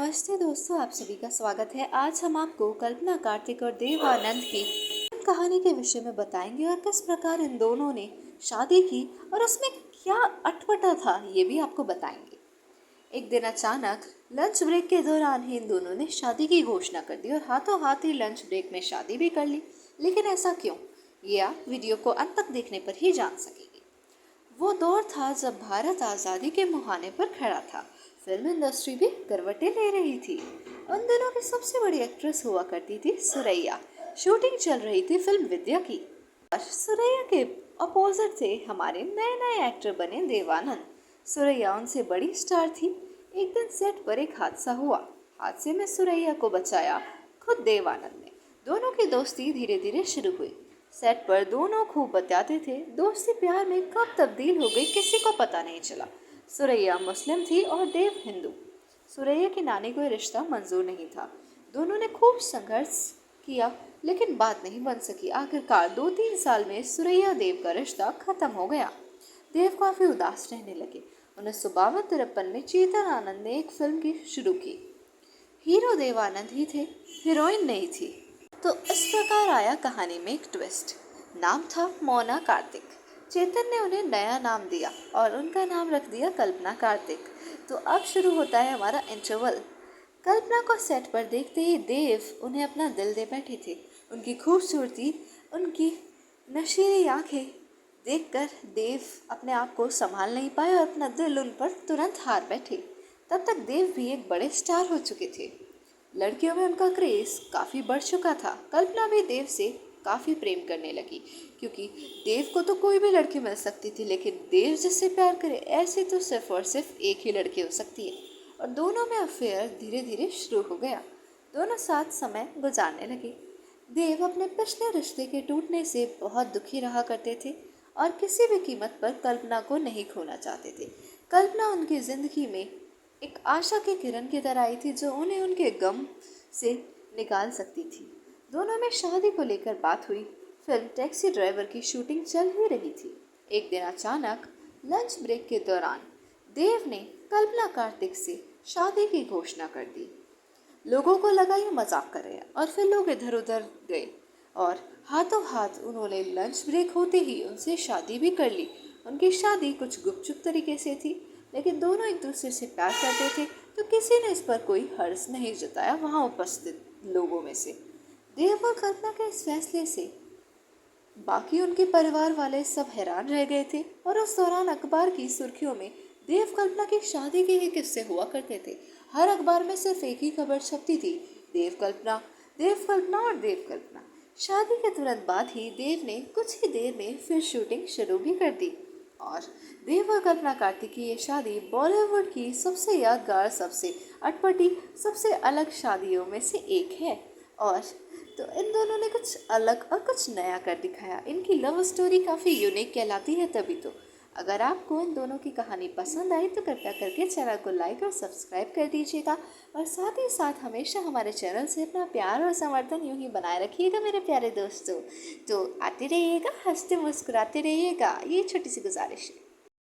नमस्ते दोस्तों, आप सभी का स्वागत है। आज हम आपको कल्पना कार्तिक और देव आनंद की कहानी के विषय में बताएंगे और किस प्रकार इन दोनों ने शादी की और उसमें क्या अटपटा था ये भी आपको बताएंगे। एक दिन अचानक लंच ब्रेक के दौरान ही इन दोनों ने शादी की घोषणा कर दी और हाथों हाथ ही लंच ब्रेक में शादी भी कर ली। लेकिन ऐसा क्यों, ये आप वीडियो को अंत तक देखने पर ही जान सकेंगे। वो दौर था जब भारत आज़ादी के मुहाने पर खड़ा था। फिल्म इंडस्ट्री भी करवटें ले रही थी। उन दिनों की सबसे बड़ी एक्ट्रेस हुआ करती थी सुरैया। शूटिंग चल रही थी फिल्म विद्या की और सुरैया के अपोजिट थे हमारे नए नए एक्टर बने देवानंद। सुरैया उनसे बड़ी स्टार थी। एक दिन सेट पर एक हादसा हुआ। हादसे में सुरैया को बचाया खुद देवानंद ने। दोनों की दोस्ती धीरे धीरे शुरू हुई। सेट पर दोनों खूब बताते थे। दोस्ती प्यार में कब तब्दील हो गई किसी को पता नहीं चला। सुरैया मुस्लिम थी और देव हिंदू। सुरैया की नानी को ये रिश्ता मंजूर नहीं था। दोनों ने खूब संघर्ष किया लेकिन बात नहीं बन सकी। आखिरकार 2-3 साल में सुरैया देव का रिश्ता खत्म हो गया। देव काफी उदास रहने लगे। 1952-53 में चेतन आनंद ने एक फिल्म की शुरू की। हीरो देवानंद ही थे, हीरोइन नहीं थी। तो इस प्रकार आया कहानी में एक ट्विस्ट। नाम था मोना कार्तिक। चेतन ने उन्हें नया नाम दिया और उनका नाम रख दिया कल्पना कार्तिक। तो अब शुरू होता है हमारा इंटरवल। कल्पना को सेट पर देखते ही देव उन्हें अपना दिल दे बैठे थे। उनकी खूबसूरती, उनकी नशीली आंखें देखकर देव अपने आप को संभाल नहीं पाए और अपना दिल उन पर तुरंत हार बैठे। तब तक देव भी एक बड़े स्टार हो चुके थे। लड़कियों में उनका क्रेज काफ़ी बढ़ चुका था। कल्पना भी देव से काफ़ी प्रेम करने लगी क्योंकि देव को तो कोई भी लड़की मिल सकती थी, लेकिन देव जिससे प्यार करे ऐसे तो सिर्फ और सिर्फ एक ही लड़की हो सकती है। और दोनों में अफेयर धीरे धीरे शुरू हो गया। दोनों साथ समय गुजारने लगे। देव अपने पिछले रिश्ते के टूटने से बहुत दुखी रहा करते थे और किसी भी कीमत पर कल्पना को नहीं खोना चाहते थे। कल्पना उनकी जिंदगी में एक आशा की किरण की तरह आई थी जो उन्हें उनके गम से निकाल सकती थी। दोनों में शादी को लेकर बात हुई। फिल्म टैक्सी ड्राइवर की शूटिंग चल ही रही थी। एक दिन अचानक लंच ब्रेक के दौरान देव ने कल्पना कार्तिक से शादी की घोषणा कर दी। लोगों को लगा ये मजाक कर रहे हैं और फिर लोग इधर उधर गए और हाथों हाथ उन्होंने लंच ब्रेक होते ही उनसे शादी भी कर ली। उनकी शादी कुछ गुपचुप तरीके से थी, लेकिन दोनों एक दूसरे से प्यार करते थे तो किसी ने इस पर कोई हर्ष नहीं जताया वहाँ उपस्थित लोगों में से। देव और कल्पना के इस फैसले से बाकी उनके परिवार वाले सब हैरान रह गए थे और उस दौरान अखबार की सुर्खियों में देव कल्पना की शादी के ही किस्से हुआ करते थे। हर अखबार में सिर्फ एक ही खबर छपती थी, देव कल्पना, देव कल्पना और देव कल्पना। शादी के तुरंत बाद ही देव ने कुछ ही देर में फिर शूटिंग शुरू भी कर दी और देव और कल्पना कार्तिक की ये शादी बॉलीवुड की सबसे यादगार, सबसे अटपटी, सबसे अलग शादियों में से एक है। और तो इन दोनों ने कुछ अलग और कुछ नया कर दिखाया। इनकी लव स्टोरी काफ़ी यूनिक कहलाती है। तभी तो अगर आपको इन दोनों की कहानी पसंद आई तो कृपया करके चैनल को लाइक और सब्सक्राइब कर दीजिएगा और साथ ही साथ हमेशा हमारे चैनल से अपना प्यार और समर्थन यूं ही बनाए रखिएगा मेरे प्यारे दोस्तों। तो आते रहिएगा, हंसते मुस्कुराते रहिएगा, ये छोटी सी गुजारिश है।